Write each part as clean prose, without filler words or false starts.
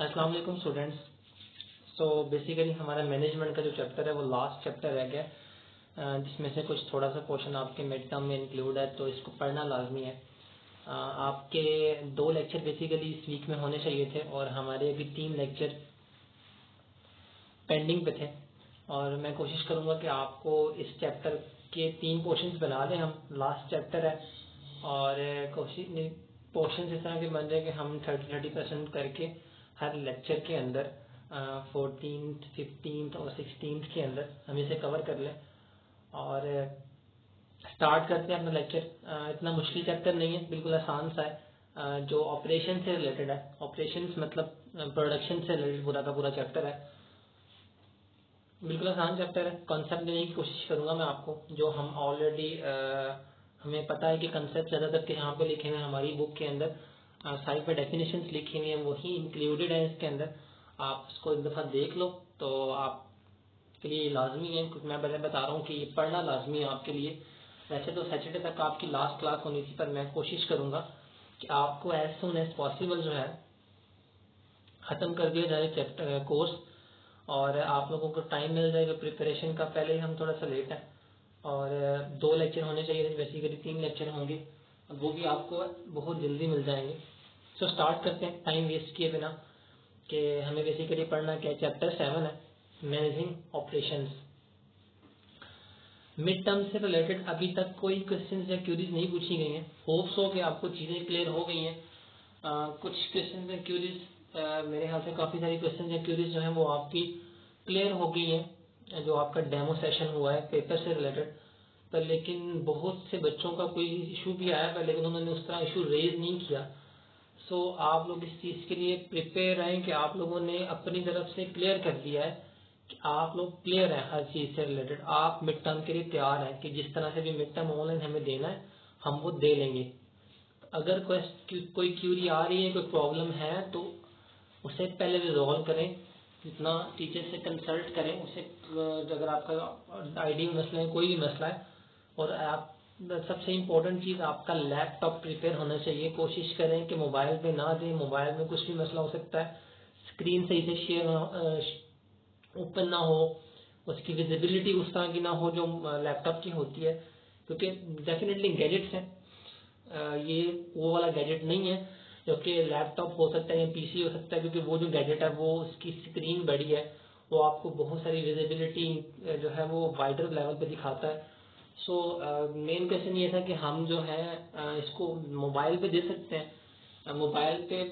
अस्सलाम वालेकुम students. So basically हमारा मैनेजमेंट का जो चैप्टर है वो लास्ट चैप्टर रह गया, जिसमें से कुछ थोड़ा सा पोर्शन आपके मिड टर्म में इंक्लूड है, तो इसको पढ़ना लाजमी है। आपके 2 लेक्चर बेसिकली इस वीक में होने चाहिए थे और हमारे अभी 3 लेक्चर पेंडिंग पे थे, और मैं कोशिश करूँगा कि आपको इस चैप्टर के 3 पोर्शंस बना दें। हम लास्ट चैप्टर है और कोशिश पोर्शन इस तरह के बन रहे कि हम 30% करके हर लेक्चर के अंदर 14th, 15th और 16th के अंदर हम इसे कवर कर लें। और स्टार्ट करते हैं अपना लेक्चर। इतना मुश्किल चैप्टर नहीं है, बिल्कुल आसान सा है, जो ऑपरेशन से रिलेटेड है। ऑपरेशंस मतलब प्रोडक्शन से रिलेटेड पूरा का पूरा चैप्टर है। बिल्कुल आसान चैप्टर है। कॉन्सेप्ट देने की कोशिश करूंगा मैं आपको, जो हम ऑलरेडी हमें पता है कि कंसेप्ट ज़्यादातर के यहाँ पे लिखे हुए हैं हमारी बुक के अंदर, साइड पे डेफिनेशंस लिखी हुई हैं, वही इंक्लूडेड है इसके अंदर। आप इसको एक दफ़ा देख लो तो आपके लिए लाजमी है, क्योंकि मैं पहले बता रहा हूँ कि ये पढ़ना लाजमी है आपके लिए। वैसे तो सैटरडे तक आपकी लास्ट क्लास होनी थी, पर मैं कोशिश करूँगा कि आपको एज सुन एज पॉसिबल जो है ख़त्म कर दिया जाए चैप्टर कोर्स, और आप लोगों को टाइम मिल जाएगा प्रिपरेशन का। पहले ही हम थोड़ा सा लेट हैं, और 2 लेक्चर होने चाहिए थे, बेसिकली 3 लेक्चर होंगे, वो भी आपको बहुत जल्दी मिल जाएंगे। सो स्टार्ट करते हैं टाइम वेस्ट किए बिना, कि हमें बेसिकली पढ़ना क्या है। चैप्टर 7 है मैनेजिंग ऑपरेशंस। मिड टर्म से रिलेटेड अभी तक कोई क्वेश्चंस या क्यूरीज नहीं पूछी गई हैं। होप्स हो कि आपको चीज़ें क्लियर हो गई हैं। कुछ क्वेश्चंस या क्यूरीज, मेरे ख्याल से काफ़ी सारी क्वेश्चंस या क्यूरीज जो हैं वो आपकी क्लियर हो गई हैं, जो आपका डेमो सेशन हुआ है पेपर से रिलेटेड। पर लेकिन बहुत से बच्चों का कोई इशू भी आया पर लेकिन उन्होंने उस तरह इशू रेज नहीं किया। सो आप लोग इस चीज़ के लिए प्रिपेयर रहें कि आप लोगों ने अपनी तरफ से क्लियर कर दिया है कि आप लोग क्लियर हैं हर चीज़ से रिलेटेड। आप मिड टर्म के लिए तैयार हैं कि जिस तरह से भी मिड टर्म ऑनलाइन हमें देना है हम वो दे लेंगे। अगर कोई क्यूरी आ रही है, कोई प्रॉब्लम है, तो उसे पहले रिजॉल्व करें, जितना टीचर से कंसल्ट करें उसे। अगर आपका आईडी मसला है, कोई भी मसला है, और आप सबसे इम्पोर्टेंट चीज़ आपका लैपटॉप प्रिपेयर होना चाहिए। कोशिश करें कि मोबाइल पे ना दें, मोबाइल में कुछ भी मसला हो सकता है, स्क्रीन सही से शेयर ओपन ना हो, उसकी विजिबिलिटी उस तरह की ना हो जो लैपटॉप की होती है, क्योंकि डेफिनेटली गैजेट्स हैं, ये वो वाला गैजेट नहीं है जो कि लैपटॉप हो सकता है या पीसी हो सकता है, क्योंकि वो जो गैजेट है वो उसकी स्क्रीन बड़ी है, वो आपको बहुत सारी विजिबिलिटी जो है वो वाइडर लेवल पे दिखाता है। सो मेन क्वेश्चन ये था कि हम जो है इसको मोबाइल पे दे सकते हैं। मोबाइल पे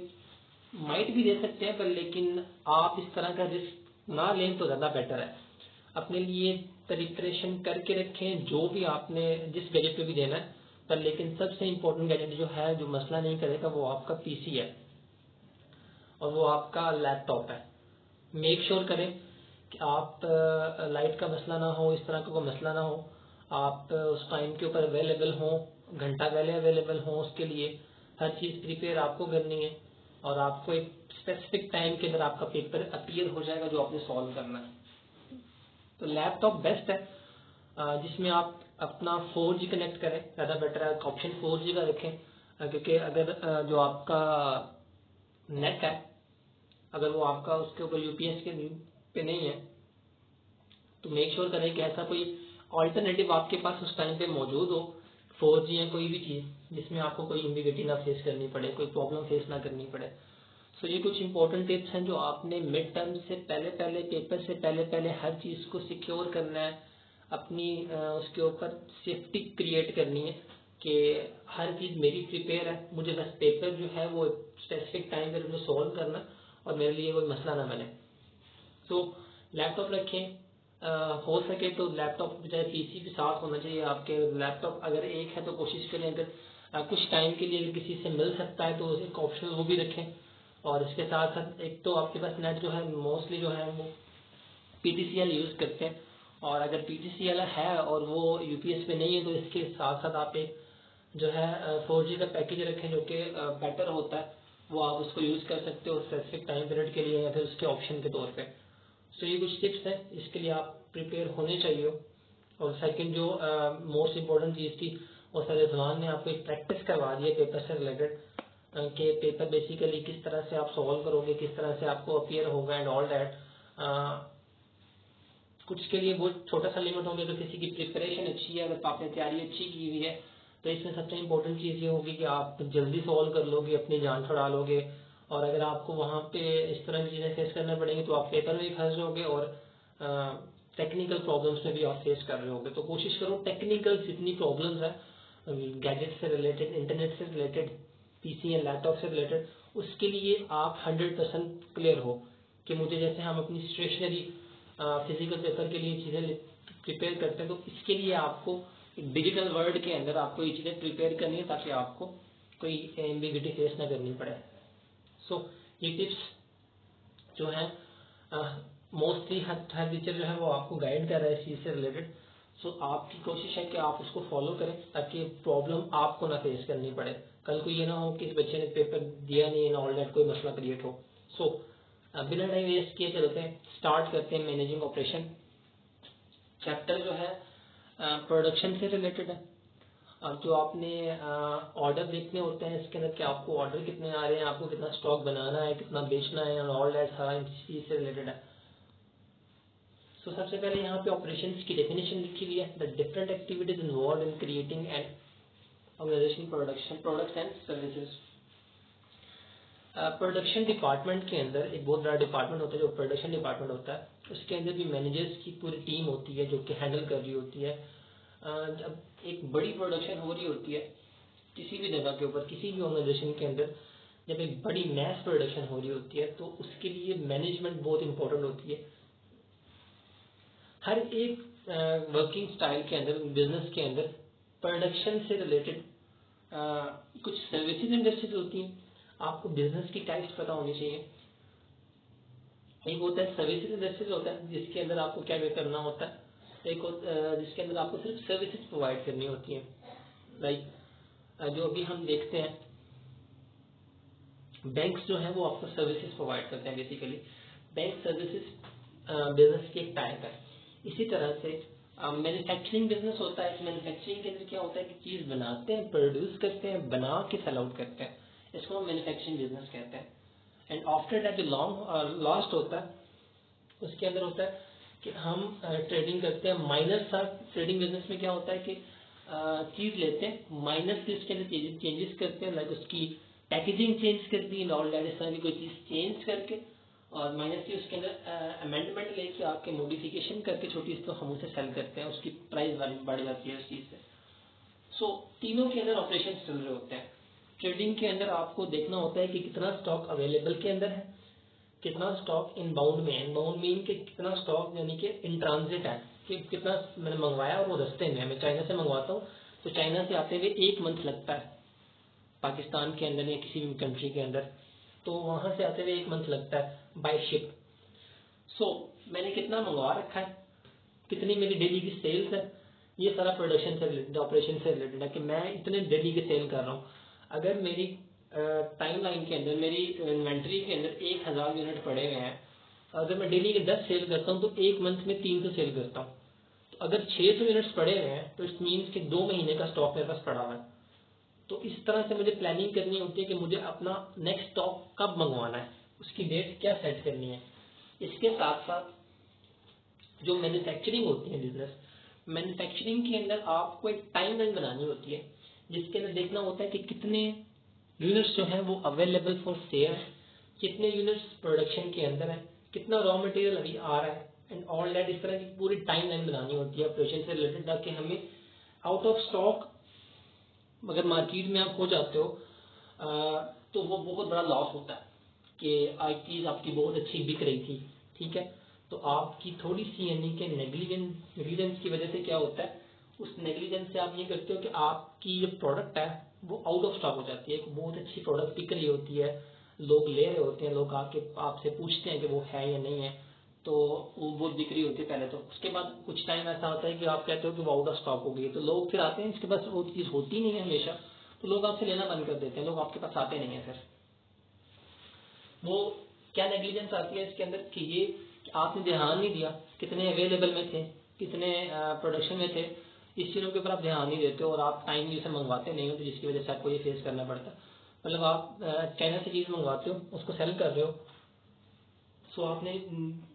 माइट भी दे सकते हैं, पर लेकिन आप इस तरह का रिस्क ना लें तो ज़्यादा बेटर है। अपने लिए प्रिपरेशन करके रखें जो भी आपने जिस गैजेट पे भी देना है, पर लेकिन सबसे इम्पोर्टेंट गैजेट जो है जो मसला नहीं करेगा वो आपका पीसी है और वो आपका लैपटॉप है। मेक श्योर करें कि आप लाइट का मसला ना हो, इस तरह का कोई मसला ना हो, आप उस टाइम के ऊपर अवेलेबल हों, घंटा पहले अवेलेबल हों। उसके लिए हर चीज़ प्रिपेयर आपको करनी है, और आपको एक स्पेसिफिक टाइम के अंदर आपका पेपर अपीयर हो जाएगा जो आपने सॉल्व करना है। तो लैपटॉप बेस्ट है, जिसमें आप अपना 4G कनेक्ट करें, ज़्यादा बेटर है। ऑप्शन 4G का रखें, क्योंकि अगर जो आपका नेट है, अगर वो आपका उसके ऊपर यूपीएस के पे नहीं है, तो मेक श्योर करें कि ऐसा कोई ऑल्टरनेटिव आपके पास उस टाइम पे मौजूद हो, 4G या कोई भी चीज़ जिसमें आपको कोई एम्बिग्युइटी ना फेस करनी पड़े, कोई प्रॉब्लम फेस ना करनी पड़े। सो ये कुछ इंपॉर्टेंट टिप्स हैं जो आपने मिड टर्म से पहले पेपर से पहले हर चीज़ को सिक्योर करना है, अपनी उसके ऊपर सेफ्टी क्रिएट करनी है कि हर चीज़ मेरी प्रिपेयर है, मुझे बस पेपर जो है वो स्पेसिफिक टाइम पर मुझे सॉल्व करना और मेरे लिए कोई मसला ना बने। तो लैपटॉप रखें, हो सके तो लैपटॉप बजाय पीसी भी साथ होना चाहिए आपके। लैपटॉप अगर एक है तो कोशिश करें, अगर कुछ टाइम के लिए किसी से मिल सकता है तो एक ऑप्शन वो भी रखें। और इसके साथ साथ एक तो आपके पास नेट जो है मोस्टली जो है वो पीटीसीएल यूज़ करते हैं, और अगर पीटीसीएल है और वो यूपीएस पे नहीं है तो इसके साथ साथ आप एक जो है 4G का पैकेज रखें जो कि बेटर होता है, वो आप उसको यूज़ कर सकते हो स्पेसिफिक टाइम पीरियड के लिए या फिर उसके ऑप्शन के तौर पे। सो ये कुछ टिप्स हैं, इसके लिए आप प्रिपेयर होने चाहिए। और सेकंड जो मोस्ट इम्पोर्टेंट चीज़ थी, वो सर रिजवान ने आपको एक प्रैक्टिस करवा दी है पेपर से रिलेटेड। कि पेपर बेसिकली किस तरह से आप सॉल्व करोगे, किस तरह से आपको अपीयर होगा एंड ऑल दैट। कुछ के लिए बहुत छोटा सा लिमिट होंगे, तो किसी की प्रिपरेशन अच्छी है, अगर आपने तैयारी अच्छी की हुई है तो इसमें सबसे इम्पोर्टेंट चीज़ ये होगी कि आप जल्दी सॉल्व कर लोगे, अपनी जान छुड़ा लोगे। और अगर आपको वहाँ पे इस तरह की चीज़ें फेस करना पड़ेंगी तो आप पेपर में भी फंस जाओगे और टेक्निकल प्रॉब्लम्स में भी आप फेस कर रहे होगे। तो कोशिश करो टेक्निकल जितनी प्रॉब्लम्स है गैजेट से रिलेटेड, इंटरनेट से रिलेटेड, पीसी या लैपटॉप से रिलेटेड, उसके लिए आप 100% क्लियर हो। कि मुझे जैसे हम अपनी स्टेशनरी फिजिकल पेपर के लिए चीज़ें प्रिपेयर करते हैं, तो इसके लिए आपको एक डिजिटल वर्ल्ड के अंदर आपको ये चीज़ें प्रिपेयर करनी है ताकि आपको कोई एम्बिग्यूटी फेस ना करनी पड़े। सो ये टिप्स जो है मोस्टली हर टीचर जो है वो आपको गाइड कर रहा है इस चीज़ से रिलेटेड। सो आपकी कोशिश है कि आप उसको फॉलो करें ताकि प्रॉब्लम आपको ना फेस करनी पड़े। कल को ये ना हो कि इस बच्चे ने पेपर दिया नहीं है, ऑल दैट कोई मसला क्रिएट हो। सो बिना टाइम वेस्ट किए चलते हैं, स्टार्ट करते हैं मैनेजिंग ऑपरेशन। चैप्टर जो है प्रोडक्शन से रिलेटेड है। अब जो आपने ऑर्डर देखने होते हैं इसके अंदर कि आपको ऑर्डर कितने आ रहे हैं, आपको कितना स्टॉक बनाना है, कितना बेचना है, ऑल दैट सारा इस चीज से रिलेटेड है। सो सबसे पहले यहाँ पे ऑपरेशंस की डेफिनेशन लिखी हुई है, the different activities involve in creating and organisation production products and services. Production department के अंदर एक बहुत बड़ा डिपार्टमेंट होता है जो प्रोडक्शन डिपार्टमेंट होता है। उसके अंदर भी मैनेजर्स की पूरी टीम होती है जो कि हैंडल कर रही होती है। जब एक बड़ी प्रोडक्शन हो रही होती है किसी भी जगह के ऊपर, किसी भी ऑर्गेनाइजेशन के अंदर, जब एक बड़ी मैस प्रोडक्शन हो रही होती है तो उसके लिए मैनेजमेंट बहुत इंपॉर्टेंट होती है। हर एक वर्किंग स्टाइल के अंदर, बिजनेस के अंदर प्रोडक्शन से रिलेटेड कुछ सर्विसेज इंडस्ट्रीज होती हैं। आपको बिजनेस की टाइप्स पता होनी चाहिए। एक होता है सर्विसेज इंडस्ट्रीज होता है जिसके अंदर आपको क्या करना होता है, एक जिसके अंदर आपको सिर्फ सर्विसेज प्रोवाइड करनी होती है। लाइक जो अभी हम देखते हैं बैंक्स जो है वो आपको सर्विसेज प्रोवाइड करते हैं। बेसिकली बैंक सर्विसेज बिजनेस की एक टाइप है। इसी तरह से मैन्युफैक्चरिंग बिजनेस होता है। मैन्युफैक्चरिंग के अंदर क्या होता है कि चीज बनाते हैं, प्रोड्यूस करते हैं, बना के सेल आउट करते हैं, इसको हम मैन्युफैक्चरिंग बिजनेस कहते हैं। एंड आफ्टर दैट जो लॉन्ग लास्ट होता है उसके अंदर होता है कि हम ट्रेडिंग करते हैं। माइनर सा ट्रेडिंग बिजनेस में क्या होता है कि चीज लेते हैं, माइनर से उसके अंदर चेंजेस करते हैं, लाइक उसकी पैकेजिंग चेंज कर दी, ऑल दैट इस तरह की कोई चीज चेंज करके, और माइनस की उसके अंदर अमेंडमेंट लेके आपके मॉडिफिकेशन करके छोटी सी तो हम उसे सेल करते हैं, उसकी प्राइस बढ़ जाती है उस चीज से। सो तीनों के अंदर ऑपरेशन चल रहे होते हैं। ट्रेडिंग के अंदर आपको देखना होता है कि कितना स्टॉक अवेलेबल के अंदर है, कितना स्टॉक इनबाउंड में है। इनबाउंड मीन कि कितना स्टॉक यानी कि इन ट्रांजिट है, कि कितना मैंने मंगवाया और वो रास्ते में है। मैं चाइना से मंगवाता हूँ तो चाइना से आते हुए 1 मंथ लगता है पाकिस्तान के अंदर या किसी भी कंट्री के अंदर, तो वहां से आते हुए 1 मंथ लगता है बाय शिप। सो मैंने कितना मंगवा रखा है, कितनी मेरी डेली की सेल्स है, ये सारा प्रोडक्शन से रिलेटेड, ऑपरेशन से रिलेटेड है कि मैं इतने डेली की सेल कर रहा हूँ। अगर मेरी टाइमलाइन के अंदर, मेरी इन्वेंट्री के अंदर 1000 यूनिट पड़े हुए हैं, अगर मैं डेली के 10 सेल करता हूँ तो 1 मंथ में 300 सेल करता हूँ। तो अगर 600 यूनिट्स पड़े हुए हैं तो इट मीन्स कि 2 महीने का स्टॉक मेरे पास पड़ा हुआ है। तो इस तरह से मुझे प्लानिंग करनी होती है कि मुझे अपना नेक्स्ट स्टॉक कब मंगवाना है, उसकी डेट क्या सेट करनी है। इसके साथ साथ जो मैन्युफैक्चरिंग होती है बिजनेस, मैन्युफैक्चरिंग के अंदर आपको एक टाइमलाइन बनानी होती है जिसके अंदर देखना होता है कि कितने यूनिट्स जो है वो अवेलेबल फॉर सेल, कितने यूनिट्स प्रोडक्शन के अंदर है, कितना रॉ मटेरियल अभी आ रहा है, एंड ऑल दैट। इस तरह की पूरी टाइमलाइन बनानी होती है ऑपरेशन से रिलेटेड, ताकि हमें आउट ऑफ स्टॉक अगर मार्केट में आप हो जाते हो तो वो बहुत बड़ा लॉस होता है कि आज चीज आपकी बहुत अच्छी बिक रही थी, ठीक है, तो आपकी थोड़ी सी यानी कि नेग्लिजेंस की वजह से क्या होता है, उस नेग्लिजेंस से आप ये करते हो कि आपकी जो प्रोडक्ट है वो आउट ऑफ स्टॉक हो जाती है। एक बहुत अच्छी प्रोडक्ट बिक रही होती है, लोग ले रहे होते हैं, लोग आके आपसे पूछते हैं कि वो है या नहीं है, तो वो बहुत बिक रही होती है पहले। तो उसके बाद कुछ टाइम ऐसा होता है कि आप कहते हो कि वो आउट ऑफ स्टॉक हो गई है, तो लोग फिर आते हैं, इसके पास वो चीज़ होती नहीं है हमेशा, तो लोग आपसे लेना बंद कर देते हैं, लोग आपके पास आते नहीं है। फिर वो क्या नेग्लिजेंस आती है इसके अंदर कि ये कि आपने ध्यान नहीं दिया कितने अवेलेबल में थे, कितने प्रोडक्शन में थे, इस चीज़ों के ऊपर आप ध्यान नहीं देते हो और आप टाइमली से मंगवाते नहीं हो, तो जिसकी वजह से आपको ये फेस करना पड़ता है। मतलब आप चाइना से चीज़ मंगवाते हो, उसको सेल कर रहे हो, सो आपने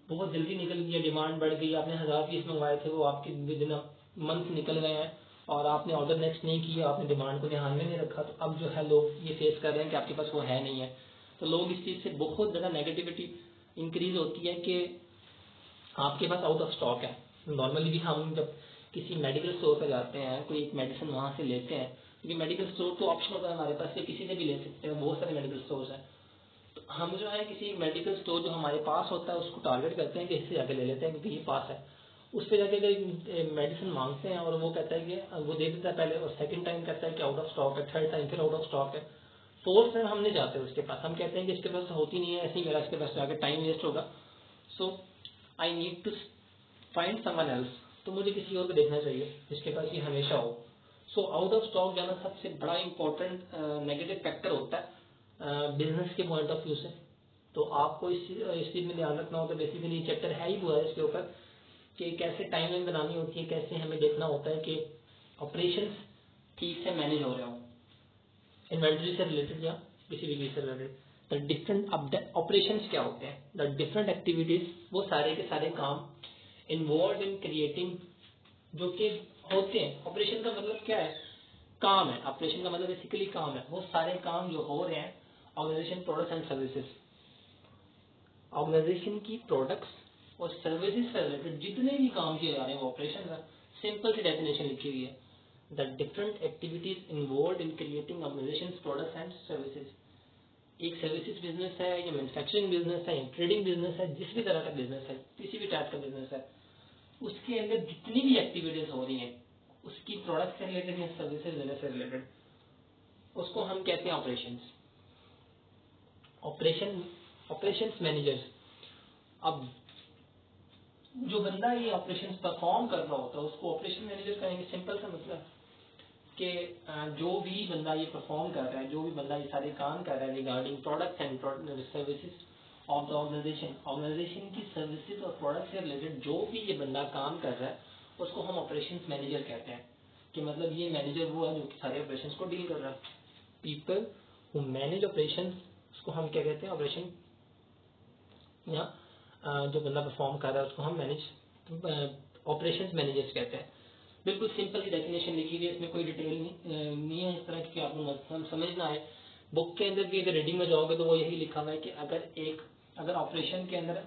बहुत जल्दी निकल गया, डिमांड बढ़ गई, आपने 1000 पीस मंगवाए थे, वो आपके विद इन मंथ निकल गए हैं और आपने ऑर्डर नेक्स्ट नहीं किया, आपने डिमांड को ध्यान में नहीं रखा, तो अब जो है लोग ये फेस कर रहे हैं कि आपके पास वो है नहीं है। तो लोग इस चीज़ से बहुत ज़्यादा नेगेटिविटी इंक्रीज होती है कि आपके पास आउट ऑफ स्टॉक है। नॉर्मली भी हम जब किसी मेडिकल स्टोर पर जाते हैं, कोई एक मेडिसिन वहाँ से लेते हैं, क्योंकि मेडिकल स्टोर तो ऑप्शन होता है हमारे पास, किसी से भी ले सकते हैं, बहुत सारे मेडिकल स्टोर्स हैं। तो हम जो है किसी मेडिकल स्टोर जो हमारे पास होता है उसको टारगेट करते हैं कि इससे जाके ले लेते हैं क्योंकि ये पास है। उस पर जाके अगर मेडिसिन मांगते हैं और वो कहता है कि वो दे देता है पहले, और सेकंड टाइम कहता है कि आउट ऑफ स्टॉक है, थर्ड टाइम फिर आउट ऑफ स्टॉक है, फोर्थ टाइम हम नहीं जाते उसके पास, हम कहते हैं कि इसके पास होती नहीं है, ऐसे ही मेरा इसके पास जाके टाइम वेस्ट होगा, so I need to find someone else. तो मुझे किसी और को देखना चाहिए जिसके पास ये हमेशा हो। सो आउट ऑफ स्टॉक जाना सबसे बड़ा इंपॉर्टेंट नेगेटिव फैक्टर होता है बिजनेस के पॉइंट ऑफ व्यू से। तो आपको इस चीज़ में ध्यान रखना होता है। बेसिकली चैप्टर है ही पूरा इसके ऊपर कि कैसे टाइमलाइन बनानी होती है, कैसे हमें देखना होता है कि ऑपरेशंस ठीक से मैनेज हो रहे हो, इन्वेंटरी से रिलेटेड या किसी भी चीज से रिलेटेड। द डिफरेंट अब ऑपरेशंस क्या होते हैं, द डिफरेंट एक्टिविटीज, वो सारे के सारे काम इन्वॉल्व इन क्रिएटिंग जो कि होते हैं। ऑपरेशन का मतलब क्या है, काम है। ऑपरेशन का मतलब बेसिकली काम है। वो सारे काम जो हो रहे हैं organisation products and services, organisation की प्रोडक्ट्स और सर्विसेज से रिलेटेड जितने भी काम किए जा रहे हैं वो ऑपरेशन का सिंपल सी डेफिनेशन लिखी हुई है, the different activities involve in creating organisation products and services. एक सर्विसेज बिजनेस है या मैन्युफैक्चरिंग बिजनेस है या ट्रेडिंग बिजनेस है, जिस भी तरह का बिजनेस है, किसी भी टाइप का बिजनेस है, उसके अंदर जितनी भी एक्टिविटीज हो रही हैं उसकी प्रोडक्ट से रिलेटेड या सर्विसेज बिजनेस से रिलेटेड, उसको हम कहते हैं ऑपरेशंस। Operations managers. अब जो बंदा ये ऑपरेशंस परफॉर्म कर रहा होता है उसको ऑपरेशन मैनेजर कहेंगे। सिंपल सा मतलब कि जो भी बंदा ये परफॉर्म कर रहा है, जो भी बंदा ये सारे काम कर रहा है regarding products and services of the organisation, organisation की सर्विसेज और प्रोडक्ट से रिलेटेड जो भी ये बंदा काम कर रहा है उसको हम ऑपरेशंस मैनेजर कहते हैं। कि मतलब ये मैनेजर वो है जो कि सारे ऑपरेशंस को डील कर रहा है। पीपल हु मैनेज ऑपरेशंस, उसको हम क्या कहते हैं, ऑपरेशन, या जो बंदा परफॉर्म कर रहा है उसको हम ऑपरेशंस मैनेजर्स कहते हैं। बिल्कुल सिंपल सी डेफिनेशन लिखी हुई है, इसमें कोई डिटेल नहीं है इस तरह की आपको समझना है। बुक के अंदर भी अगर रीडिंग में जाओगे तो वो यही लिखा हुआ है कि अगर ऑपरेशन के अंदर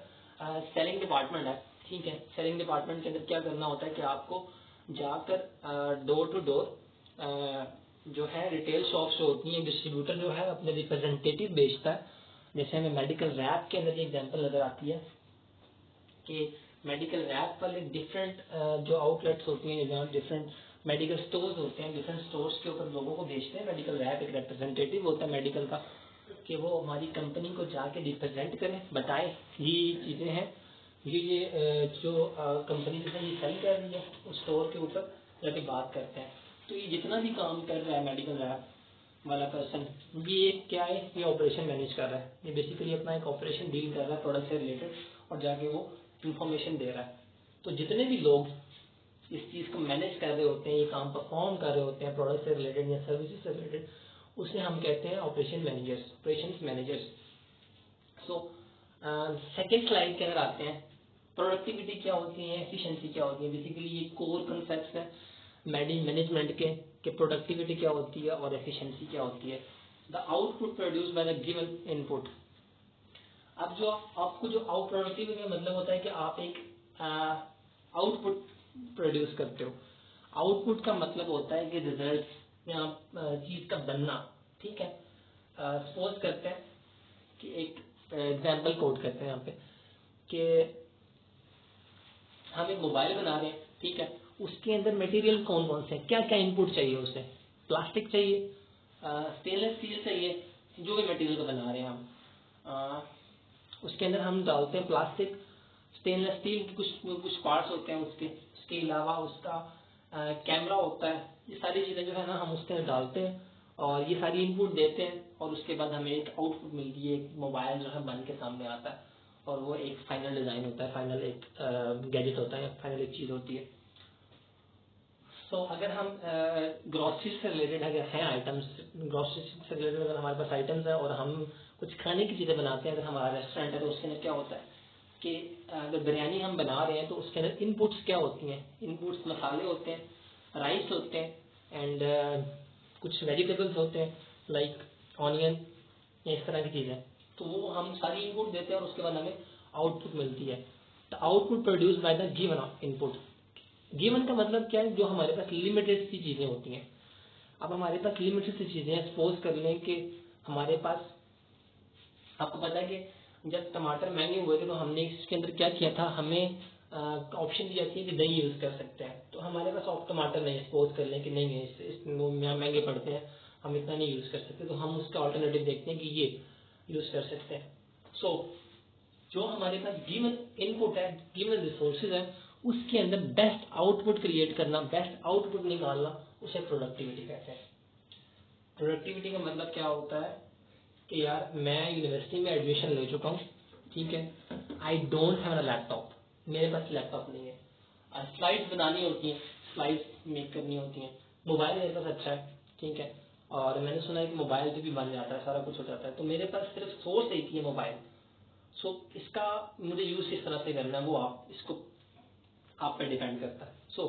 सेलिंग डिपार्टमेंट है, ठीक है, सेलिंग डिपार्टमेंट के अंदर क्या करना होता है कि आपको जाकर डोर टू डोर जो है रिटेल शॉप्स जो होती हैं, डिस्ट्रीब्यूटर जो है अपने रिप्रेजेंटेटिव बेचता है। जैसे हमें मेडिकल रैप के अंदर ये एग्जांपल नजर आती है कि मेडिकल रैप वाले डिफरेंट जो आउटलेट्स होती हैं, जहाँ डिफरेंट मेडिकल स्टोर्स होते हैं, डिफरेंट स्टोर्स के ऊपर लोगों को बेचते हैं। मेडिकल रैप एक रिप्रेजेंटेटिव होता है मेडिकल का, कि वो हमारी कंपनी को जाके रिप्रेजेंट करें, बताएं ये चीज़ें हैं, ये जो कंपनी जो है ये सेल कर रही है, उस स्टोर के ऊपर जाके बात करते हैं। तो ये जितना भी काम कर रहा है मेडिकल रैप वाला पर्सन, ये क्या है, ये ऑपरेशन मैनेज कर रहा है। ये बेसिकली अपना एक ऑपरेशन डील कर रहा है प्रोडक्ट से रिलेटेड और जाके वो इंफॉर्मेशन दे रहा है। तो जितने भी लोग इस चीज़ को मैनेज कर रहे होते हैं, ये काम परफॉर्म कर रहे होते हैं प्रोडक्ट से रिलेटेड या सर्विसेज से रिलेटेड, उसे हम कहते हैं operation managers, operations managers. So second slide के अंदर आते हैं, प्रोडक्टिविटी क्या होती है, एफिशिएंसी क्या होती है। बेसिकली ये कोर कंसेप्ट है मैनेजमेंट के कि प्रोडक्टिविटी क्या होती है और एफिशिएंसी क्या होती है। The output produce by the given input. अब जो आपको जो आउट प्रोडक्टिविटी का मतलब होता है कि आप एक आउटपुट प्रोड्यूस करते हो। आउटपुट का मतलब होता है कि रिजल्ट या चीज का बनना, ठीक है। सपोज करते हैं कि एक एग्जांपल कोट करते हैं यहाँ पे कि हम एक मोबाइल बना रहे हैं, ठीक है। उसके अंदर मटेरियल कौन कौन से हैं, क्या क्या इनपुट चाहिए उसे, प्लास्टिक चाहिए, स्टेनलेस स्टील चाहिए, जो भी मटेरियल का बना रहे हैं हम, उसके अंदर हम डालते हैं प्लास्टिक, स्टेनलेस स्टील के कुछ पार्ट्स होते हैं उसके अलावा उसका कैमरा होता है। ये सारी चीज़ें जो है ना हम उसके अंदर डालते हैं और ये सारी इनपुट देते हैं और उसके बाद हमें एक आउटपुट मिलती है, एक मोबाइल जो है बन के सामने आता है और वो एक फाइनल डिज़ाइन होता है, फाइनल एक गैजेट होता है, फाइनल एक चीज़ होती है। सो अगर हम ग्रोसरी से रिलेटेड अगर हैं आइटम्स, ग्रोसरी से रिलेटेड अगर हमारे पास आइटम्स हैं और हम कुछ खाने की चीज़ें बनाते हैं, अगर हमारा रेस्टोरेंट है तो उसके अंदर क्या होता है कि अगर बिरयानी हम बना रहे हैं तो उसके अंदर इनपुट्स क्या होती हैं, इनपुट्स मसाले होते हैं, राइस होते हैं एंड कुछ वेजिटेबल्स होते हैं लाइक ऑनियन या इस तरह की चीज़ें। तो वो हम सारी इनपुट देते हैं और उसके बाद हमें आउटपुट मिलती है। The output produce by the given input. Given का मतलब क्या है, जो हमारे पास लिमिटेड सी चीज़ें होती हैं। अब हमारे पास लिमिटेड सी चीज़ें हैं, सपोज कर लें कि हमारे पास, आपको पता है कि जब टमाटर महंगे हुए थे तो हमने इसके अंदर क्या किया था, हमें ऑप्शन दी जाती है कि दही यूज़ कर सकते हैं। तो हमारे पास ऑफ टमाटर नहीं है, सपोज कर लें कि नहीं है, यहाँ महंगे पड़ते हैं, हम इतना नहीं यूज़ कर सकते, तो हम उसका ऑल्टरनेटिव देखते हैं कि ये यूज़ कर सकते हैं। सो जो हमारे पास गिवन इनपुट है, गिवन रिसोर्सेज है, उसके अंदर बेस्ट आउटपुट क्रिएट करना, बेस्ट आउटपुट निकालना, उसे प्रोडक्टिविटी कहते हैं। प्रोडक्टिविटी का मतलब क्या होता है कि यार मैं यूनिवर्सिटी में एडमिशन ले चुका हूँ, ठीक है, I don't have a laptop, मेरे पास लैपटॉप नहीं है, स्लाइड्स बनानी होती हैं, स्लाइड्स मेक करनी होती हैं, मोबाइल मेरे पास अच्छा है, ठीक है, और मैंने सुना है कि मोबाइल पे भी बन जाता है, सारा कुछ हो जाता है, तो मेरे पास सिर्फ सोर्स एक ही है मोबाइल। सो इसका मुझे यूज किस तरह से करना है वो आप पे डिपेंड करता है। सो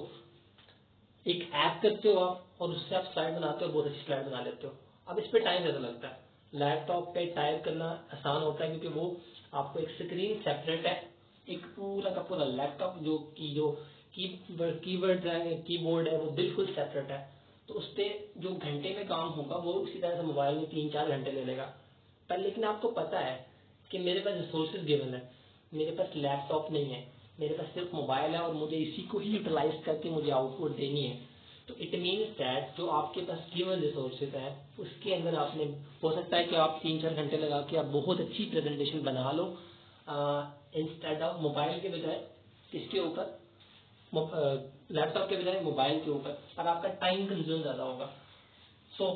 एक ऐप करते हो आप और उससे आप स्लाइड बनाते हो, बहुत अच्छी स्लाइड बना लेते हो। अब इस पे टाइम ज़्यादा लगता है, लैपटॉप पे टाइप करना आसान होता है क्योंकि वो आपको एक स्क्रीन सेपरेट है, एक पूरा का पूरा लैपटॉप जो कीवर्ड है, कीबोर्ड है, वो बिल्कुल सेपरेट है। तो उस पर जो घंटे में काम होगा वो उसी तरह से मोबाइल में 3-4 घंटे ले लेगा। पर लेकिन आपको पता है कि मेरे पास रिसोर्सेज गिवन है, मेरे पास लैपटॉप नहीं है, मेरे पास सिर्फ मोबाइल है और मुझे इसी को ही यूटिलाइज करके मुझे आउटपुट देनी है। तो इट मीन्स दैट जो आपके पास गिवन रिसोर्सेज हैं उसके अंदर आपने, हो सकता है कि आप 3-4 घंटे लगा के आप बहुत अच्छी प्रेजेंटेशन बना लो इंस्टेड ऑफ मोबाइल के बजाय किसके ऊपर, लैपटॉप के बजाय मोबाइल के ऊपर, और आपका टाइम कंज्यूम ज़्यादा होगा। सो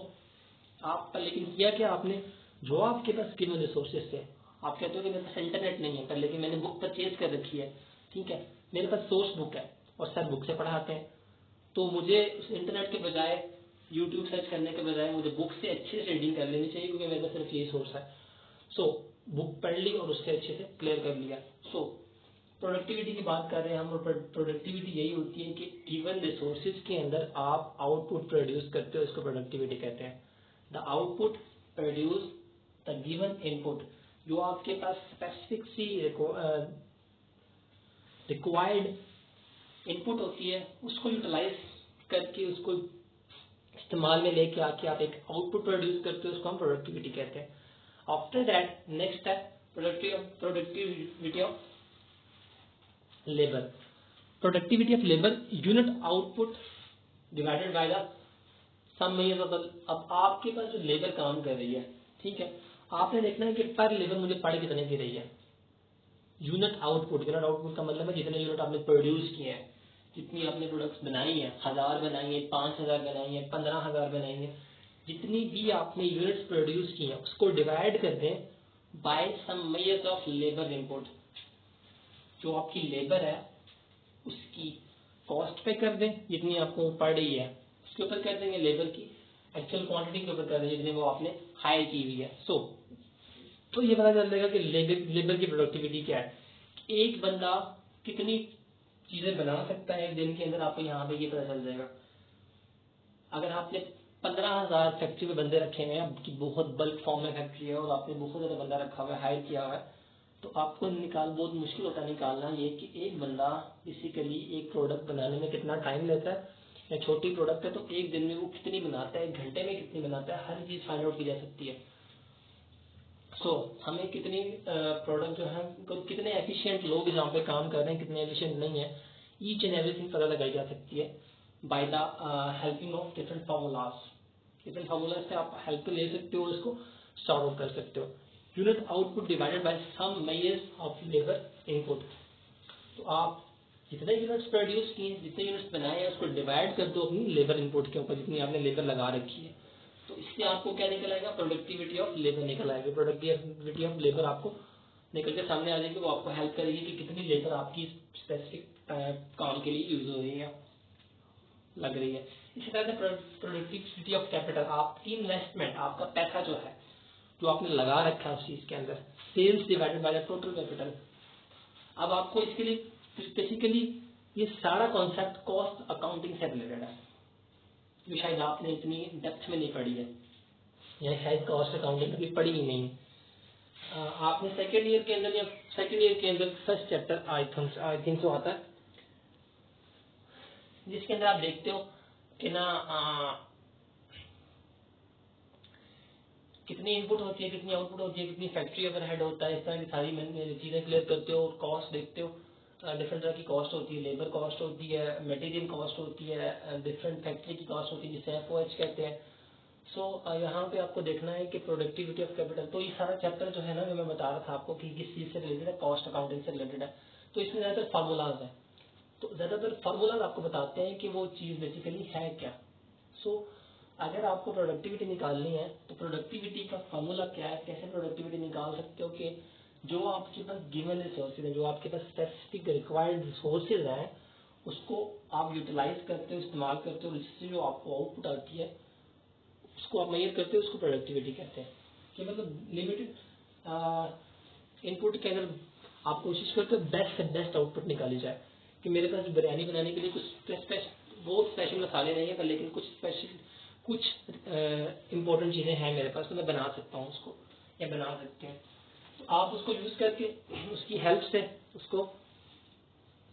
आप लेकिन किया क्या आपने, जो आपके पास गिवन रिसोर्सेज थे, आप कहते हो कि मेरे पास इंटरनेट नहीं है, पर लेकिन मैंने बुक परचेज कर रखी है, ठीक है, मेरे पास सोर्स बुक है और सर बुक से पढ़ाते हैं, तो मुझे उस इंटरनेट के बजाय, यूट्यूब सर्च करने के बजाय मुझे बुक से अच्छे से रीडिंग कर लेनी चाहिए क्योंकि मेरे पास सिर्फ यही सोर्स है। सो बुक पढ़ ली और उससे अच्छे से क्लियर कर लिया। सो प्रोडक्टिविटी की बात कर रहे हैं हम, और प्रोडक्टिविटी यही होती है कि गिवन रिसोर्सेज के अंदर आप आउटपुट प्रोड्यूस करते हो, इसको प्रोडक्टिविटी कहते हैं। The output produce the given input, जो आपके पास स्पेसिफिक सी रिक्वायर्ड इनपुट होती है उसको यूटिलाइज करके, उसको इस्तेमाल में लेके आके आप एक आउटपुट प्रोड्यूस करते हो, उसको हम प्रोडक्टिविटी कहते हैं। आफ्टर दैट नेक्स्ट है productivity of labour. Productivity of labour, unit output divided by the some measures of the, अब आपके पास जो लेबर काम कर रही है, ठीक है, आपने देखना है कि पर लेबर मुझे पड़ कितने की रही है। यूनिट आउटपुट का मतलब है जितने यूनिट आपने प्रोड्यूस किए हैं, जितनी आपने प्रोडक्ट्स बनाई है, 1000 बनाई है, 5000 बनाई है, 15000 बनाई है, जितनी भी आपने यूनिट्स प्रोड्यूस की है उसको डिवाइड कर दें by some measures of labour input. जो आपकी लेबर है उसकी कॉस्ट पे कर दें जितनी आपको पड़ रही है, उसके ऊपर कर देंगे लेबर की एक्चुअल क्वांटिटी के ऊपर कर देंगे जितनी वो आपने हायर की हुई है। सो तो ये पता चल जाएगा कि लेबर की प्रोडक्टिविटी क्या है, एक बंदा कितनी चीजें बना सकता है एक दिन के अंदर, आपको यहाँ पे ये पता चल जाएगा। अगर आपने 15,000 फैक्ट्री में बंदे रखे हुए हैं कि बहुत बल्क फॉर्म में फैक्ट्री है और आपने बहुत ज्यादा बंदा रखा हुआ है, हायर किया हुआ है, तो आपको बहुत मुश्किल होता है निकालना ये कि एक बंदा बेसिकली एक प्रोडक्ट बनाने में कितना टाइम लेता है, या छोटी प्रोडक्ट है तो एक दिन में वो कितनी बनाता है, एक घंटे में कितनी बनाता है, हर चीज फाइंड आउट की जा सकती है। सो हमें कितनी प्रोडक्ट जो है कितने एफिशिएंट लोग जहाँ पे काम कर रहे हैं, कितने एफिशिएंट नहीं है, ईच एंड एवरीथिंग पता लगाई जा सकती है by the helping of different formulas. Different formulas से आप हेल्प ले सकते हो, इसको सॉर्ट आउट कर सकते हो। Unit output divided by some measures of labour input, तो आप जितने यूनिट्स प्रोड्यूस किए, जितने यूनिट्स बनाए हैं उसको डिवाइड कर दो अपनी लेबर इनपुट के ऊपर, जितनी आपने लेबर लगा रखी है, तो इससे आपको क्या निकल आएगा, प्रोडक्टिविटी ऑफ लेबर निकल आएगी। प्रोडक्टिविटी ऑफ लेबर आपको निकल के सामने आ जाएगी, वो आपको हेल्प करेगी कि कितनी लेबर आपकी स्पेसिफिक काम के लिए यूज हो रही है। लग रही है। इसी तरह से प्रोडक्टिविटी ऑफ कैपिटल, आपकी इन्वेस्टमेंट, आपका पैसा जो है जो आपने लगा रखा है उस चीज के अंदर, sales divided by the total capital. अब आपको इसके लिए बेसिकली ये सारा कॉन्सेप्ट कॉस्ट अकाउंटिंग से रिलेटेड है, जो शायद आपने इतनी डेप्थ में नहीं पढ़ी है, या शायद कॉस्ट अकाउंटिंग कभी पढ़ी ही नहीं। आपने सेकेंड ईयर के अंदर या सेकेंड ईयर के अंदर first chapter I think so आता है, जिसके अंदर आप देखते हो कि ना कितनी इनपुट होती है, कितनी आउटपुट होती है, कितनी फैक्ट्री ओवरहेड होता है, इस तरह की सारी चीजें क्लियर करते हो। और कॉस्ट देखते हो, डिफरेंट तरह की कॉस्ट होती है, लेबर कॉस्ट होती है, मटेरियल कॉस्ट होती है, डिफरेंट फैक्ट्री की कॉस्ट होती है जिसे FOH कहते हैं। सो यहाँ पे आपको देखना है कि प्रोडक्टिविटी ऑफ कैपिटल, तो ये सारा चैप्टर जो है ना, जो मैं बता रहा था आपको कि किस चीज से रिलेटेड है, कॉस्ट अकाउंटिंग से रिलेटेड है। तो इसमें ज्यादातर फार्मूलाज है, तो ज्यादातर फार्मूलाज आपको बताते हैं कि वो चीज बेसिकली है क्या। सो अगर आपको प्रोडक्टिविटी निकालनी है तो प्रोडक्टिविटी का फार्मूला क्या है, कैसे प्रोडक्टिविटी निकाल सकते हो कि जो आपके पास गिवन रिसोर्सेज है, जो आपके पास स्पेसिफिक रिक्वायर्ड रिसोर्सेज हैं, उसको आप यूटिलाइज करते हो, इस्तेमाल करते हो, जिससे जो आपको आउटपुट आती है उसको आप मेजर करते हो, उसको प्रोडक्टिविटी कहते हैं। कि मतलब लिमिटेड इनपुट के अंदर आप कोशिश करते हो बेस्ट से बेस्ट आउटपुट निकाली जाए। कि मेरे पास बिरयानी बनाने के लिए कुछ बहुत स्पेशल मसाले नहीं है, पर लेकिन कुछ इम्पोर्टेंट चीजें हैं मेरे पास, तो मैं बना सकता हूँ उसको, या बना सकते हैं। तो आप उसको यूज करके उसकी हेल्प से उसको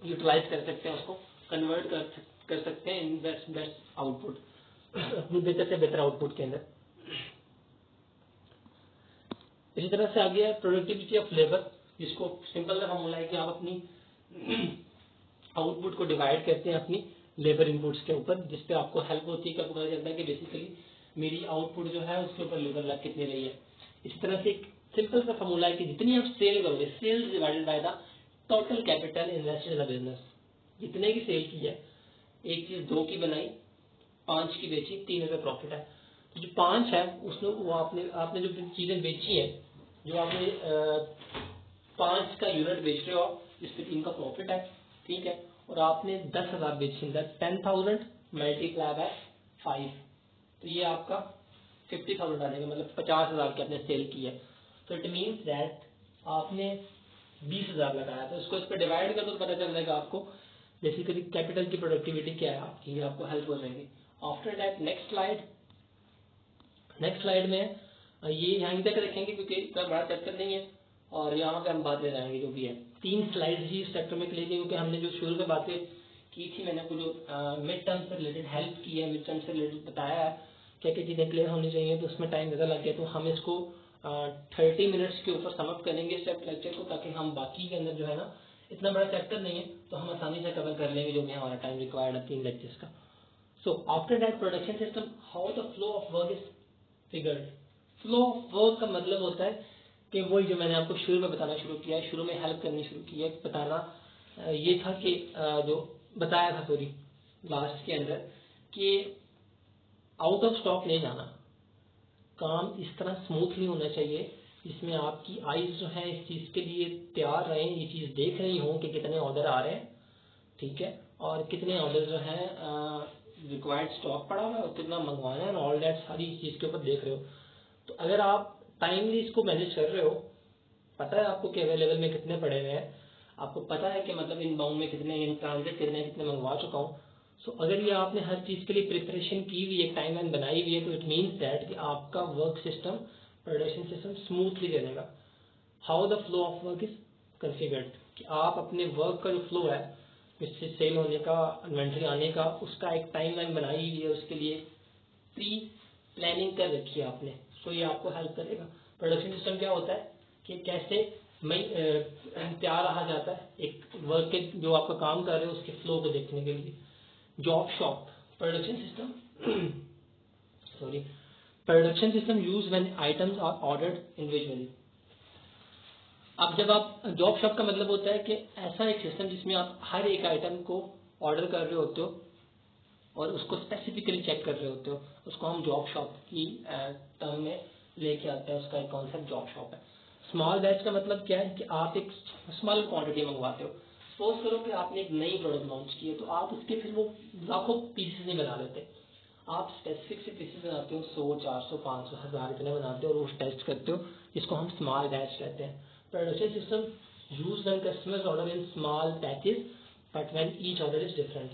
यूटिलाइज कर सकते हैं, उसको कन्वर्ट कर सकते हैं इन बेस्ट आउटपुट, बेहतर से बेहतर आउटपुट के अंदर। इसी तरह से आ गया प्रोडक्टिविटी ऑफ लेबर, जिसको सिंपल सा फॉर्मूला है कि आप अपनी आउटपुट को डिवाइड करते हैं अपनी लेबर इनपुट्स के ऊपर, जिसपे आपको हेल्प होती है कि आपको पता चलता है कि बेसिकली मेरी आउटपुट जो है उसके ऊपर लेबर लग कितनी रही है। इसी तरह से एक सिंपल सा फॉर्मूला है कि जितनी आप सेल करोगे, sales divided by the total capital invested in the business. जितने की सेल की है, एक चीज 2 की बनाई, 5 की बेची, 3 रुपए प्रॉफिट है। तो जो 5 है उसमें वो आपने जो चीजें बेची है, जो आपने 5 का यूनिट बेच रहे हो आप, जिसपे 3 का प्रॉफिट है, ठीक है, और आपने 10,000 बेची, 10,000 मल्टीप्लाई बाय 5, तो ये आपका 50,000 आएगा, मतलब 50,000 की आपने सेल की है। तो इट मीन्स दैट आपने 20,000 लगाया, तो इसको इस पर डिवाइड कर दो तो पता चल जाएगा आपको बेसिकली कैपिटल की प्रोडक्टिविटी क्या है आपकी, ये आपको हेल्प हो जाएगी। आफ्टर दैट नेक्स्ट स्लाइड में ये यहाँ तक रखेंगे क्योंकि इतना बड़ा चैप्टर नहीं है, और यहाँ पे हम बात ले जाएंगे जो भी है। 3 स्लाइड ही इस चैप्टर में लिए क्योंकि हमने जो शुरू में बातें की थी, मैंने आपको जो मिड टर्म से रिलेटेड हेल्प की है, मिड टर्म से रिलेटेड बताया है क्या क्या चीजें क्लियर होनी चाहिए, तो उसमें टाइम ज़्यादा लग गया, तो हम इसको 30 मिनट्स के ऊपर समाप्त करेंगे इस लेक्चर को, ताकि हम बाकी के अंदर जो है ना, इतना बड़ा चैप्टर नहीं है तो हम आसानी से कवर कर लेंगे जो भी हमारा टाइम रिक्वायर्ड है 3 लेक्चर्स का। So after that production system, how the flow of work is figured. Flow of work का मतलब होता है कि वही जो मैंने आपको शुरू में बताना शुरू किया है, शुरू में हेल्प करनी शुरू की है, बताना ये था कि जो बताया था सॉरी लास्ट के अंदर, कि आउट ऑफ स्टॉक नहीं जाना, काम इस तरह स्मूथली होना चाहिए जिसमें आपकी आईज जो है इस चीज के लिए तैयार रहे, ये चीज देख रही हो कि कितने ऑर्डर आ रहे हैं, ठीक है, और कितने ऑर्डर जो है रिक्वायर्ड स्टॉक पड़ा हुआ है और कितना मंगवाना है, और ऑल दैट सारी चीज के ऊपर देख रहे हो। तो अगर आप टाइमली इसको मैनेज कर रहे हो, पता है आपको कि अवेलेबल में कितने पड़े हुए हैं, आपको पता है कि मतलब इन बाउंड में कितने, इन ट्रांजिट कितने मंगवा चुका हूँ। सो अगर ये आपने हर चीज के लिए प्रिपरेशन की हुई है, टाइमलाइन बनाई हुई है, तो इट मीन्स दैट कि आपका work system, production system smoothly चलेगा। How the flow of work is configured, कि आप अपने वर्क का जो फ्लो है, इससे सेल होने का, इन्वेंट्री आने का, उसका एक टाइमलाइन बनाई हुई है, उसके लिए प्री प्लानिंग कर रखी है आपने, सो ये आपको हेल्प करेगा। प्रोडक्शन सिस्टम क्या होता है कि कैसे तैयार रहा जाता है एक वर्क के, जो आपका काम कर रहे हो उसके फ्लो को देखने के लिए। Job shop production system sorry production system use when items are ordered individually. अब जब आप जॉब शॉप का मतलब होता है कि ऐसा एक सिस्टम जिसमें आप हर एक आइटम को ऑर्डर कर रहे होते हो और उसको स्पेसिफिकली चेक कर रहे होते हो, उसको हम जॉब शॉप की टर्म में लेके आते हैं, उसका एक कॉन्सेप्ट जॉब शॉप है। स्मॉल बैच का मतलब क्या है कि आप एक स्मॉल क्वांटिटी मंगवाते हो, सपोज करो कि आपने एक नई प्रोडक्ट लॉन्च की है, तो आप उसके फिर वो लाखों पीसेस नहीं बना लेते, आप स्पेसिफिक से पीसेस बनाते हो, 100, 400, 500, 1000 इतने बनाते हो और वो टेस्ट करते हो, जिसको हम स्मॉल बैच कहते हैं। Production system use when customers order in small batches but when each order is different.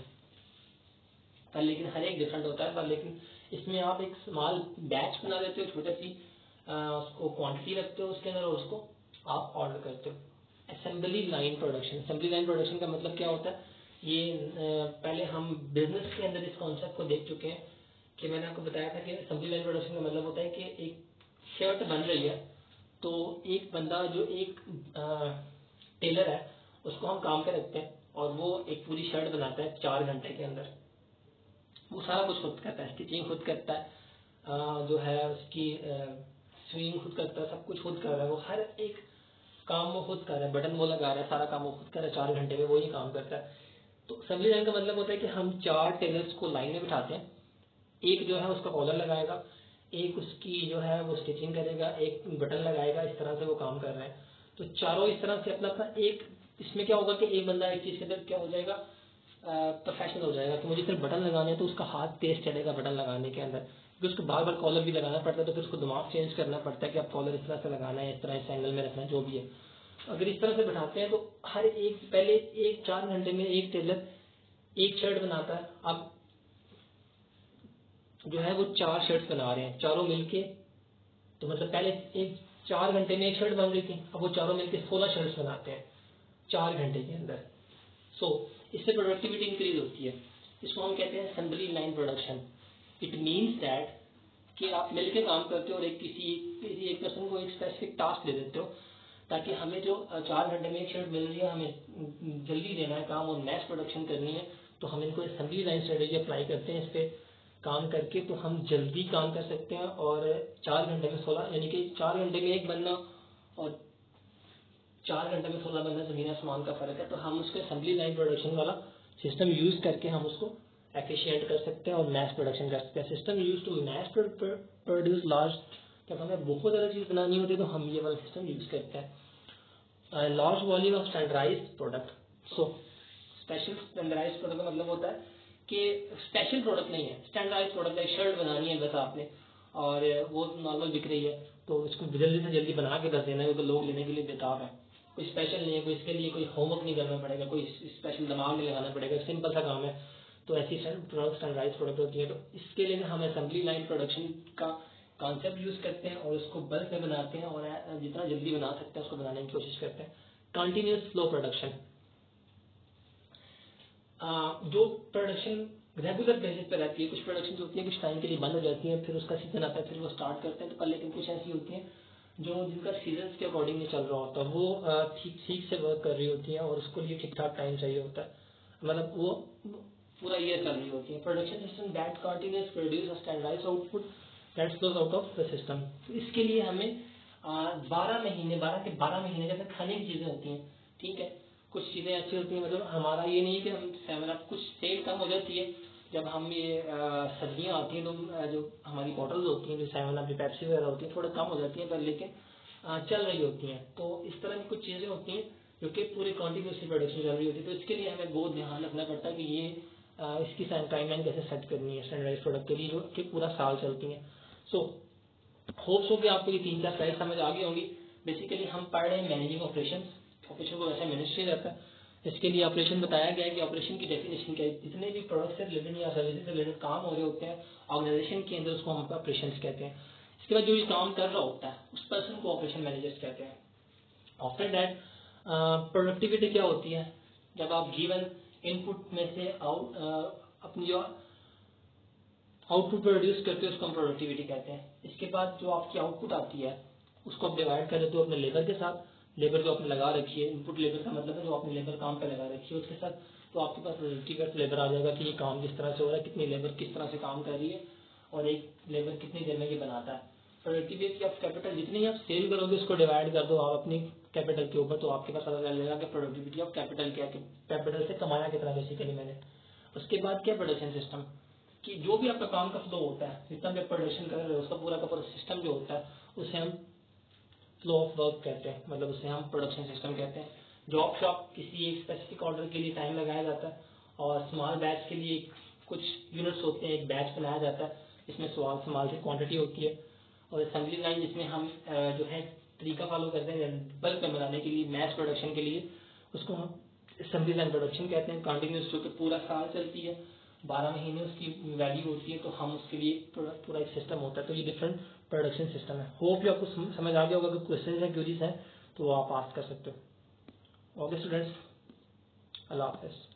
पर लेकिन हर एक डिफरेंट होता है, पर लेकिन इसमें आप एक स्मॉल बैच बना लेते हो, छोटी सी उसको क्वांटिटी रखते हो उसके अंदर और उसको आप ऑर्डर करते हो। Assembly line production, assembly line production का मतलब क्या होता है, ये पहले हम बिजनेस के अंदर इस कॉन्सेप्ट को देख चुके हैं कि मैंने आपको बताया था कि असेंबली लाइन प्रोडक्शन का मतलब होता है कि एक शर्ट बन रही है, तो एक बंदा जो एक टेलर है उसको हम काम पे रखते हैं और वो एक पूरी शर्ट बनाता है 4 घंटे के अंदर। वो सारा कुछ खुद करता है, स्टिचिंग खुद करता है, जो है उसकी स्विंग खुद करता है, सब कुछ खुद कर रहा है, वो हर एक काम वो खुद कर रहा है, बटन वो लगा रहा है, सारा काम वो खुद कर रहा है, 4 घंटे में वो ही काम करता है। तो असेंबली लाइन का मतलब होता है कि हम 4 टेलर्स को लाइन में बिठाते हैं, एक जो है उसका कॉलर लगाएगा, एक उसकी जो है वो स्टिचिंग करेगा, एक बटन लगाएगा, इस तरह से वो काम कर रहे हैं। तो चारों इस तरह से अपना अपना एक, इसमें क्या होगा कि एक बंदा एक चीज के अंदर क्या हो जाएगा, प्रोफेशनल हो जाएगा कि मुझे सिर्फ बटन लगाने हैं, तो उसका हाथ तेज चलेगा बटन लगाने के अंदर, क्योंकि उसको बार बार कॉलर भी लगाना पड़ता है, तो फिर उसको दिमाग चेंज करना पड़ता है कि अब कॉलर इस तरह से लगाना है, इस तरह इस एंगल में रखना है, जो भी है। अगर इस तरह से बिठाते हैं तो हर एक पहले एक 4 घंटे में एक टेलर एक शर्ट बनाता है। अब जो है वो 4 शर्ट्स बना रहे हैं चारों मिलके, तो मतलब पहले एक 4 घंटे में एक शर्ट बन रही थी, अब वो चारों मिलके 16 शर्ट्स बनाते हैं 4 घंटे के अंदर। सो इससे प्रोडक्टिविटी इंक्रीज होती है, इसको हम कहते हैं assembly line production. It means that कि आप मिलके काम करते हो और किसी एक पर्सन को एक स्पेसिफिक टास्क दे देते हो, ताकि हमें जो 4 घंटे में एक शर्ट मिल रही है, हमें जल्दी देना है काम और मैस प्रोडक्शन करनी है, तो हम इनको असेंबली लाइन स्ट्रेटेजी अप्लाई करते हैं। इस पर काम करके तो हम जल्दी काम कर सकते हैं और 4 घंटे में 16, यानी कि 4 घंटे में एक बनना और 4 घंटे में 16 बनना जमीन आसमान का फर्क है। तो हम उसके असेंबली लाइन प्रोडक्शन वाला सिस्टम यूज करके हम उसको एफिशिएंट कर सकते हैं और मैस प्रोडक्शन कर सकते हैं। System use to mass produce large, जब हमें बहुत ज़्यादा चीज़ बनानी होती है तो हम ये वाला सिस्टम यूज करते हैं। Large volume of standardised product. So special standardised product का मतलब होता है कि स्पेशल प्रोडक्ट नहीं है, स्टैंडर्डाइज्ड प्रोडक्ट है, शर्ट बनानी है बस आपने और वो नॉर्मल बिक रही है, तो इसको जल्दी से जल्दी बना के बस देना है, क्योंकि लोग लेने के लिए बेताब है। कोई स्पेशल नहीं है, कोई इसके लिए कोई होमवर्क नहीं करना पड़ेगा, कोई स्पेशल दिमाग नहीं लगाना पड़ेगा, सिंपल सा काम है। तो ऐसी प्रोडक्ट स्टैंडर्डाइज्ड प्रोडक्ट होती है। तो इसके लिए हम असेंबली लाइन प्रोडक्शन का कॉन्सेप्ट यूज करते हैं और उसको बल्क में बनाते हैं और जितना जल्दी बना सकते हैं उसको बनाने की कोशिश करते हैं। कंटिन्यूस फ्लो प्रोडक्शन, जो प्रोडक्शन रेगुलर बेसिस पे रहती है। कुछ प्रोडक्शन होती है कुछ टाइम के लिए बंद हो जाती है, फिर उसका सीजन आता है, फिर वो स्टार्ट करते हैं, तो लेकिन कुछ ऐसी होती हैं जो जिनका सीजन के अकॉर्डिंग नहीं चल रहा होता, वो ठीक ठीक से वर्क कर रही होती हैं और उसको लिए ठीक ठाक टाइम चाहिए होता है, मतलब वो पूरा ईयर चल रही होती है। Production system that continuous produce standardised output that flows out of the system. इसके लिए हमें 12 महीने 12 के 12 महीने जैसे खाने की चीजें होती हैं, ठीक है। कुछ चीजें ऐसी होती हैं, मतलब हमारा ये नहीं है कि हम 7 अप, कुछ सेल कम हो जाती है जब हम ये सर्दियाँ आती हैं, तो जो हमारी बॉटल्स होती हैं, जो 7 अप पेप्सी वगैरह होती हैं, थोड़ा कम हो जाती हैं, पर लेकिन चल रही होती हैं। तो इस तरह की कुछ चीजें होती हैं जो कि पूरी कॉन्टिन्यूसली प्रोडक्शन चल रही होती है। तो इसके लिए हमें बहुत ध्यान रखना पड़ता है कि ये इसकी टाइमलाइन कैसे सेट करनी है स्टैंडर्डाइज्ड प्रोडक्ट के लिए, जो कि पूरा साल चलती हैं। सो होप्स हो कि आपको ये 3-4 स्लाइड समझ आ गई होंगी। बेसिकली हम पढ़ रहे हैं मैनेजिंग ऑपरेशन को वैसे मैनेज किया जाता है। इसके लिए ऑपरेशन बताया गया है कि ऑपरेशन की डेफिनेशन क्या है। जितने भी प्रोडक्ट से रिलेटेड या सर्विस से रिलेटेड काम हो रहे होते हैं ऑर्गेनाइजेशन के अंदर, उसको हम ऑपरेशन कहते हैं। इसके बाद जो भी काम कर रहा होता है उस पर्सन को ऑपरेशन मैनेजर्स कहते हैं। आफ्टर दैट प्रोडक्टिविटी क्या होती है, जब आप गिवन इनपुट में से अपनी जो आउटपुट प्रोड्यूस करते हो उसको हम प्रोडक्टिविटी कहते हैं। इसके बाद जो आपकी आउटपुट आती है उसको आप डिवाइड कर देते हो अपने लेबर के साथ। लेबर जो आपने लगा रखी है, इनपुट लेबर का मतलब है जो आपने लेबर काम पे लगा रखी है, उसके साथ तो आपके पास प्रोडक्टिव लेबर आ जाएगा कि ये काम किस तरह से हो रहा है, कितनी लेबर किस तरह से काम कर रही है और एक लेबर कितनी देर में ये बनाता है। प्रोडक्टिविटी ऑफ कैपिटल, जितनी आप सेल करोगे उसको डिवाइड कर दो आप अपनी कैपिटल के ऊपर, तो आपके पास पता चल जाएगा कि प्रोडक्टिविटी ऑफ कैपिटल क्या है, कैपिटल से कमाया कितना बेसिकली मैंने। उसके बाद क्या प्रोडक्शन सिस्टम, कि जो भी आपका काम का फ्लो होता है, जितना भी आप प्रोडक्शन कर रहे हो उसका पूरा का पूरा सिस्टम जो होता है उसे हम फ्लो ऑफ वर्क कहते हैं, मतलब उसे हम प्रोडक्शन सिस्टम कहते हैं। जॉब शॉप किसी एक स्पेसिफिक ऑर्डर के लिए टाइम लगाया जाता है और स्मॉल बैच के लिए कुछ यूनिट्स होते हैं, एक बैच बनाया जाता है इसमें स्मॉल से क्वांटिटी होती है। और असेंबली लाइन जिसमें हम जो है तरीका फॉलो करते हैं बल्क में बनाने के लिए, मैच प्रोडक्शन के लिए, उसको हम असेंबली लाइन प्रोडक्शन कहते हैं। कंटिन्यूस जो कि पूरा साल चलती है, 12 महीने उसकी वैल्यू होती है, तो हम उसके लिए पूरा एक सिस्टम होता है। तो ये डिफरेंट प्रोडक्शन सिस्टम है। होप ये आपको समझ आ गया होगा। अगर क्वेश्चन है क्वेरीज हैं तो आप आस्क कर सकते हो। ओके स्टूडेंट्स, अल्लाह हाफिज़।